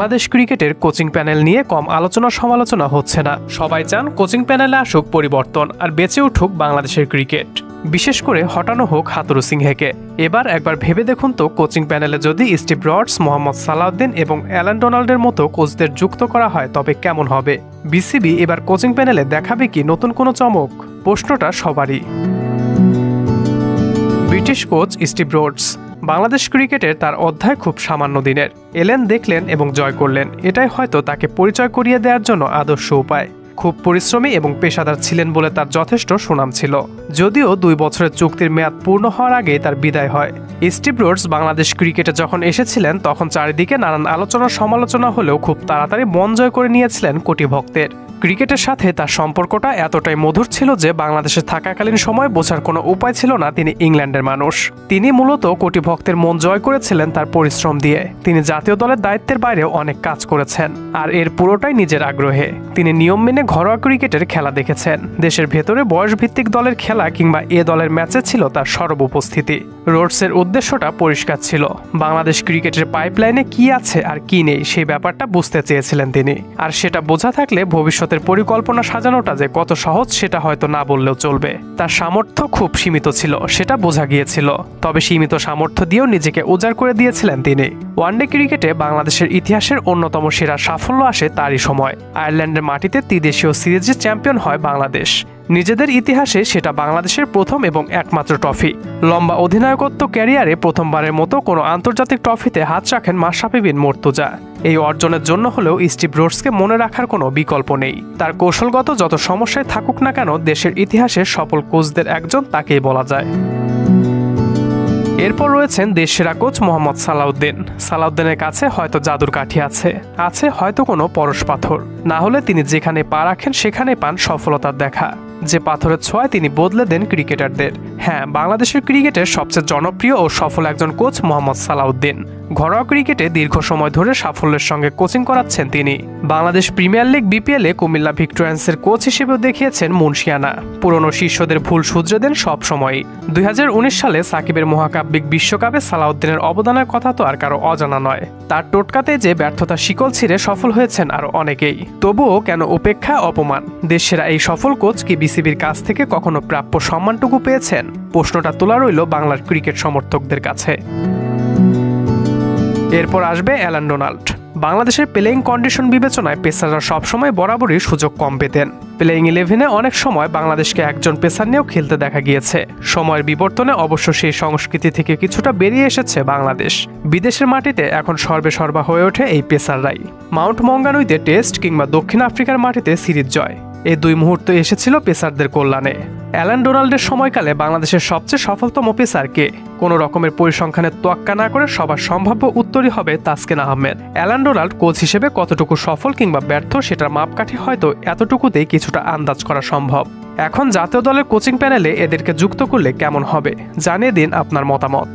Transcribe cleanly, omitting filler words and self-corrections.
বাংলাদেশ ক্রিকেটের coaching panel নিয়ে কম আলোচনা সমালোচনা হচ্ছে না। সবাই চান কোচিং প্যানেলে আসুক পরিবর্তন আর বেঁচে উঠুক বাংলাদেশের ক্রিকেট, বিশেষ করে হটানো হোক হাথুরু সিংহেকে। এবার একবার ভেবে দেখুন তো, কোচিং প্যানেলে যদি স্টিভ ব্রডস, মোহাম্মদ সালাউদ্দিন এবং অ্যালান ডোনাল্ডের মতো কোচদের যুক্ত করা হয় তবে কেমন হবে? বিসিবি এবার কোচিং প্যানেলে দেখাবে কি নতুন কোনো চমক? প্রশ্নটা সবারই। ব্রিটিশ কোচ স্টিভ ব্রডস বাংলাদেশ ক্রিকেটের তার অধ্যায় খুব সামান্য দিনের। এলেন, দেখলেন এবং জয় করলেন। এটাই হয়তো তাকে পরিচয় করিয়ে দেওয়ার জন্য আদর্শ উপায়। খুব পরিশ্রমী এবং পেশাদার ছিলেন বলে তার যথেষ্ট সুনাম ছিল, যদিও 2 বছরের চুক্তির মেয়াদ পূর্ণ হওয়ার আগেই তার বিদায় হয়। স্টিভ ব্রডস বাংলাদেশ ক্রিকেটে যখন এসেছিলেন তখন চারিদিকে নানান আলোচনা সমালোচনা হলেও খুব তাড়াতাড়ি মন জয় করে নিয়েছিলেন কোটি ভক্তের। ক্রিকেটের সাথে তার সম্পর্কটা এতটাই মধুর ছিল যে বাংলাদেশে থাকাকালীন সময় বোঝার কোনো উপায় ছিল না তিনি ইংল্যান্ডের মানুষ। তিনি মূলত কোটি ভক্তের মন জয় করেছিলেন তার পরিশ্রম দিয়ে। তিনি জাতীয় দলের দায়িত্বের বাইরেও অনেক কাজ করেছেন, আর এর পুরোটাই নিজের আগ্রহে। তিনি নিয়ম মেনে ঘরোয়া ক্রিকেটের খেলা দেখেছেন। দেশের ভেতরে বয়সভিত্তিক দলের খেলা কিংবা এ দলের ম্যাচে ছিল তার সর্বউপস্থিতি। রোডসের উদ্দেশ্যটা পরিষ্কার ছিল, বাংলাদেশ ক্রিকেটের পাইপলাইনে কি আছে আর কি নেই সেই ব্যাপারটা বুঝতে চেয়েছিলেন তিনি। আর সেটা বোঝা থাকলে ভবিষ্যতের পরিকল্পনা সাজানোটা যে কত সহজ সেটা হয়তো না বললেও চলবে। তার সামর্থ্য খুব সীমিত ছিল, সেটা বোঝা গিয়েছিল। তবে সীমিত সামর্থ্য দিয়েও নিজেকে উজাড় করে দিয়েছিলেন তিনি। ওয়ানডে ক্রিকেটে বাংলাদেশের ইতিহাসের অন্যতম সেরা সাফল্য আসে তারই সময়। আয়ারল্যান্ডের মাটিতে ত্রিদেশীয় সিরিজে চ্যাম্পিয়ন হয় বাংলাদেশ। নিজেদের ইতিহাসে সেটা বাংলাদেশের প্রথম এবং একমাত্র ট্রফি। লম্বা অধিনায়কত্ব ক্যারিয়ারে প্রথমবারের মতো কোনো আন্তর্জাতিক ট্রফিতে হাত রাখেন মাশরাফি বিন মুর্তজা। এই অর্জনের জন্য হলেও স্টিভ ব্রডসকে মনে রাখার কোনো বিকল্প নেই। তার কৌশলগত যত সমস্যায় থাকুক না কেন, দেশের ইতিহাসের সফল কোচদের একজন তাকেই বলা যায়। এরপর রয়েছেন দেশসেরা কোচ মোহাম্মদ সালাউদ্দিন। সালাউদ্দিনের কাছে হয়তো জাদুর কাঠি আছে হয়তো কোনো পরশ পাথর। না হলে তিনি যেখানে পা রাখেন সেখানে পান সফলতার দেখা। যে পাথরের ছোঁয়ায় তিনি বদলে দেন ক্রিকেটারদের। হ্যাঁ, বাংলাদেশের ক্রিকেটের সবচেয়ে জনপ্রিয় ও সফল একজন কোচ মোহাম্মদ সালাউদ্দিন। ঘরোয়া ক্রিকেটে দীর্ঘ সময় ধরে সাফল্যের সঙ্গে কোচিং করাচ্ছেন তিনি। বাংলাদেশ প্রিমিয়ার লিগ বিপিএলে কুমিল্লা ভিক্টোরিয়ান্সের কোচ হিসেবেও দেখিয়েছেন মুন্সিয়ানা। পুরনো শিষ্যদের ভুল শুধরে দেন সবসময়ই। 2019 সালে সাকিবের মহাকাব্যিক বিশ্বকাপে সালাউদ্দিনের অবদানের কথা তো আর কারো অজানা নয়। তার টোটকাতে যে ব্যর্থতা শিকল ছিঁড়ে সফল হয়েছেন আরও অনেকেই। তবুও কেন উপেক্ষা, অপমান? দেশসেরা এই সফল কোচ কি বিসিবির কাছ থেকে কখনো প্রাপ্য সম্মানটুকু পেয়েছেন? প্রশ্নটা তোলা রইল বাংলার ক্রিকেট সমর্থকদের কাছে। এরপর আসবে অ্যালান ডোনাল্ড। বাংলাদেশের প্লেয়িং কন্ডিশন বিবেচনায় পেসাররা সবসময় বরাবরই সুযোগ কম পেতেন। প্লেয়িং 11-এ অনেক সময় বাংলাদেশকে একজন পেসার নিয়েও খেলতে দেখা গিয়েছে। সময়ের বিবর্তনে অবশ্য সেই সংস্কৃতি থেকে কিছুটা বেরিয়ে এসেছে বাংলাদেশ। বিদেশের মাটিতে এখন সর্বেসর্বা হয়ে ওঠে এই পেসাররাই। মাউন্ট মঙ্গানুইতে টেস্ট কিংবা দক্ষিণ আফ্রিকার মাটিতে সিরিজ জয়, এই 2 মুহূর্ত এসেছিল পেসারদের কল্যাণে। অ্যালান ডোনাল্ডের সময়কালে বাংলাদেশের সবচেয়ে সফলতম পেসার কে? কোনো রকমের পরিসংখ্যানের তোয়াক্কা না করে সবার সম্ভাব্য উত্তরই হবে Taskin Ahmed. Alan Donald coach হিসেবে কতটুকু সফল কিংবা ব্যর্থ সেটার মাপকাঠি হয়তো এতটুকুতেই কিছুটা আন্দাজ করা সম্ভব। এখন জাতীয় দলের কোচিং প্যানেলে এদেরকে যুক্ত করলে কেমন হবে? জানিয়ে দিন আপনার মতামত।